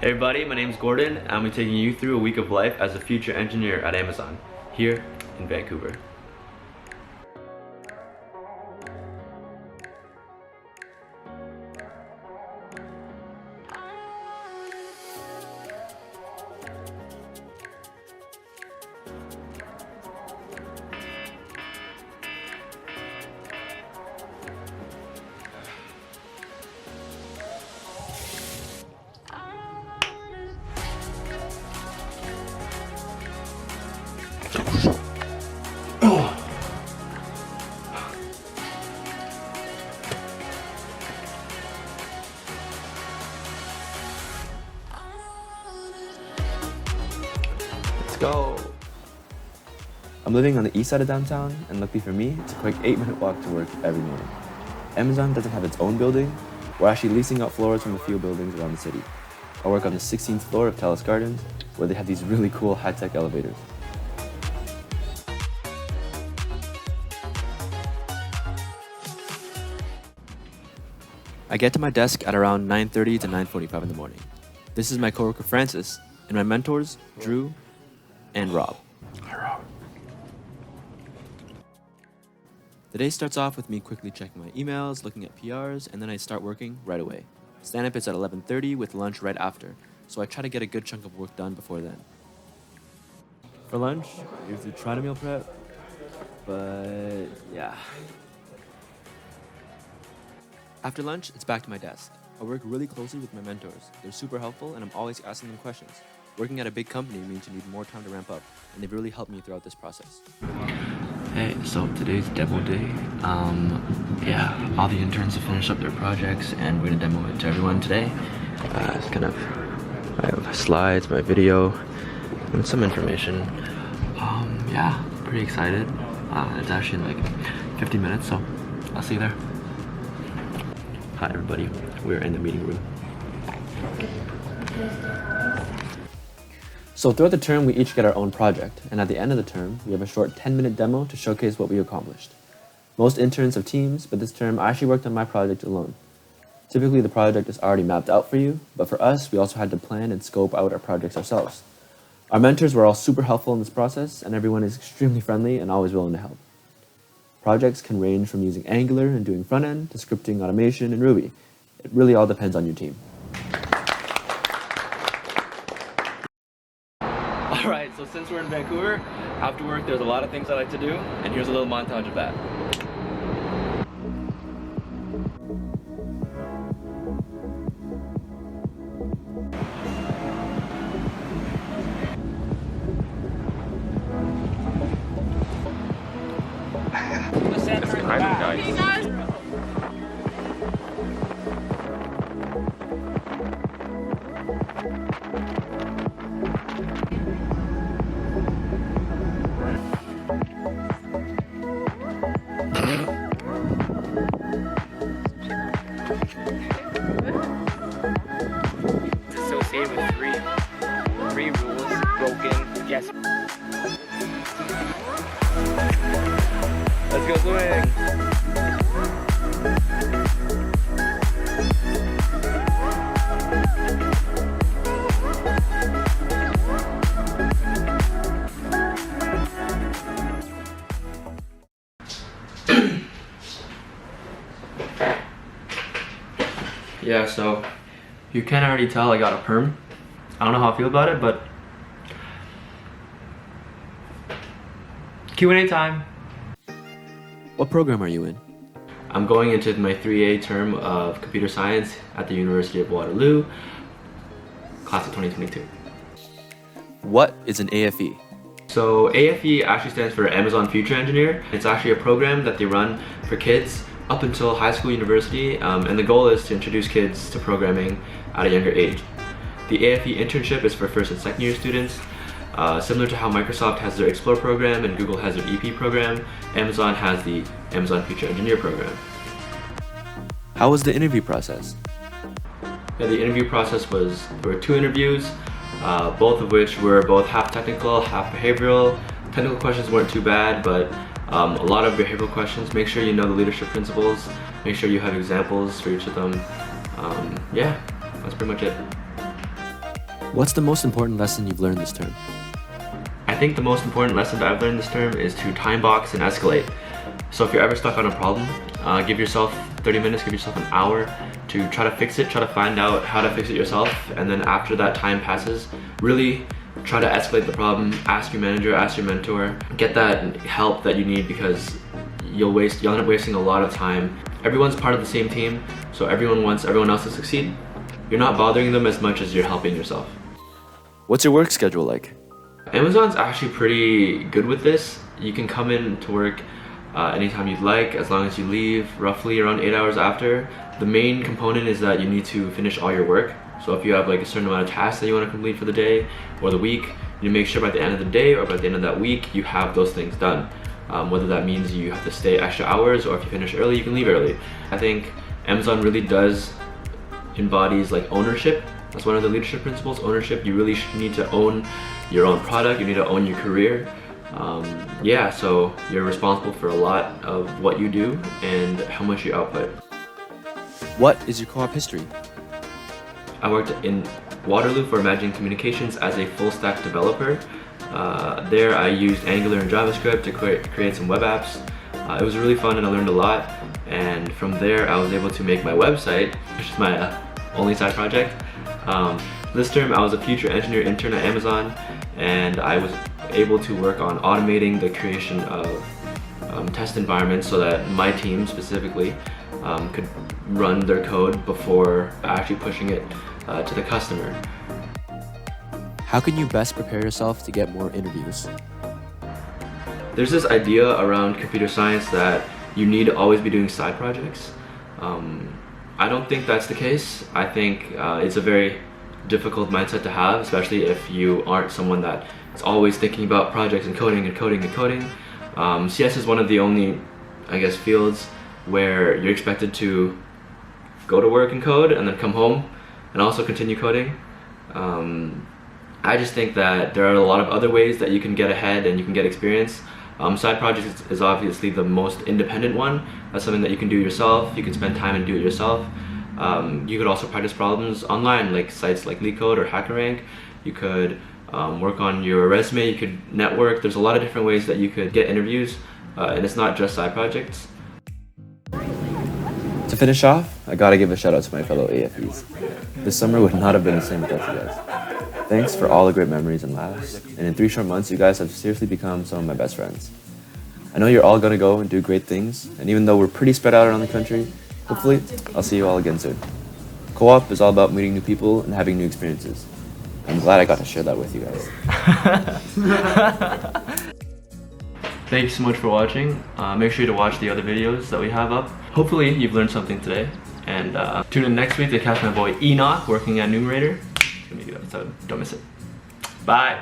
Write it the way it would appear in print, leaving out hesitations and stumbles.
Hey everybody, my name is Gordon. I'm going to be taking you through a week of life as a future engineer at Amazon, here in Vancouver. Let's go! I'm living on the east side of downtown, and luckily for me, it's a quick 8-minute walk to work every morning. Amazon doesn't have its own building. We're actually leasing out floors from a few buildings around the city. I work on the 16th floor of Talus Gardens, where they have these really cool high-tech elevators. I get to my desk at around 9:30 to 9:45 in the morning. This is my coworker Francis, and my mentors, Drew and Rob. Hi, Rob. The day starts off with me quickly checking my emails, looking at PRs, and then I start working right away. Stand-up is at 11:30 with lunch right after, so I try to get a good chunk of work done before then. For lunch, I usually try to meal prep, but yeah. After lunch, it's back to my desk. I work really closely with my mentors. They're super helpful, and I'm always asking them questions. Working at a big company means you need more time to ramp up, and they've really helped me throughout this process. Hey, so today's demo day. All the interns have finished up their projects, and we're gonna demo it to everyone today. It's kind of, I have slides, my video, and some information. Pretty excited. It's actually in like 50 minutes, so I'll see you there. Hi everybody, we're in the meeting room. So throughout the term, we each get our own project, and at the end of the term, we have a short 10-minute demo to showcase what we accomplished. Most interns have teams, but this term I actually worked on my project alone. Typically, the project is already mapped out for you, but for us, we also had to plan and scope out our projects ourselves. Our mentors were all super helpful in this process, and everyone is extremely friendly and always willing to help. Projects can range from using Angular and doing front-end to scripting, automation, and Ruby. It really all depends on your team. Alright, so since we're in Vancouver, after work there's a lot of things I like to do, and here's a little montage of that. Associated with three rules broken. Yes. Let's go swimming! Yeah, so you can already tell I got a perm. I don't know how I feel about it, but Q&A time. What program are you in? I'm going into my 3A term of computer science at the University of Waterloo, class of 2022. What is an AFE? So AFE actually stands for Amazon Future Engineer. It's actually a program that they run for kids up until high school, university, and the goal is to introduce kids to programming at a younger age. The AFE internship is for first and second year students. Similar to how Microsoft has their Explore program and Google has their EP program, Amazon has the Amazon Future Engineer program. How was the interview process? Yeah, the interview process there were 2 interviews, both of which were both half technical, half behavioral. Technical questions weren't too bad, but a lot of behavioral questions. Make sure you know the leadership principles, make sure you have examples for each of them. Yeah, that's pretty much it. What's the most important lesson you've learned this term? I think the most important lesson that I've learned this term is to time box and escalate. So if you're ever stuck on a problem, give yourself 30 minutes, give yourself an hour to try to fix it, try to find out how to fix it yourself, and then after that time passes, really try to escalate the problem, ask your manager, ask your mentor, get that help that you need, because you'll end up wasting a lot of time. Everyone's part of the same team, so everyone wants everyone else to succeed. You're not bothering them as much as you're helping yourself. What's your work schedule like? Amazon's actually pretty good with this. You can come in to work anytime you'd like, as long as you leave roughly around 8 hours after. The main component is that you need to finish all your work. So if you have like a certain amount of tasks that you want to complete for the day or the week, you make sure by the end of the day or by the end of that week you have those things done. Whether that means you have to stay extra hours, or if you finish early, you can leave early. I think Amazon really embodies like ownership. That's one of the leadership principles, ownership. You really need to own your own product, you need to own your career. Yeah, so you're responsible for a lot of what you do and how much you output. What is your co-op history? I worked in Waterloo for Imagining Communications as a full-stack developer. There I used Angular and JavaScript to create some web apps. It was really fun and I learned a lot. And from there I was able to make my website, which is my only side project. This term I was a future engineer intern at Amazon, and I was able to work on automating the creation of test environments so that my team specifically could run their code before actually pushing it to the customer. How can you best prepare yourself to get more interviews? There's this idea around computer science that you need to always be doing side projects. I don't think that's the case. I think it's a very difficult mindset to have, especially if you aren't someone that is always thinking about projects and coding and coding and coding. CS is one of the only, I guess, fields where you're expected to go to work and code and then come home and also continue coding. I just think that there are a lot of other ways that you can get ahead and you can get experience. Side projects is obviously the most independent one. That's something that you can do yourself. You can spend time and do it yourself. You could also practice problems online, like sites like LeetCode or HackerRank. You could work on your resume, you could network. There's a lot of different ways that you could get interviews, and it's not just side projects. To finish off, I gotta give a shout out to my fellow AFEs. This summer would not have been the same without you guys. Thanks for all the great memories and laughs, and in 3 short months you guys have seriously become some of my best friends. I know you're all gonna go and do great things, and even though we're pretty spread out around the country, hopefully I'll see you all again soon. Co-op is all about meeting new people and having new experiences. I'm glad I got to share that with you guys. Thank you so much for watching. Make sure to watch the other videos that we have up. Hopefully you've learned something today, and tune in next week to catch my boy Enoch working at Numerator. It's gonna be a good episode. Don't miss it. Bye.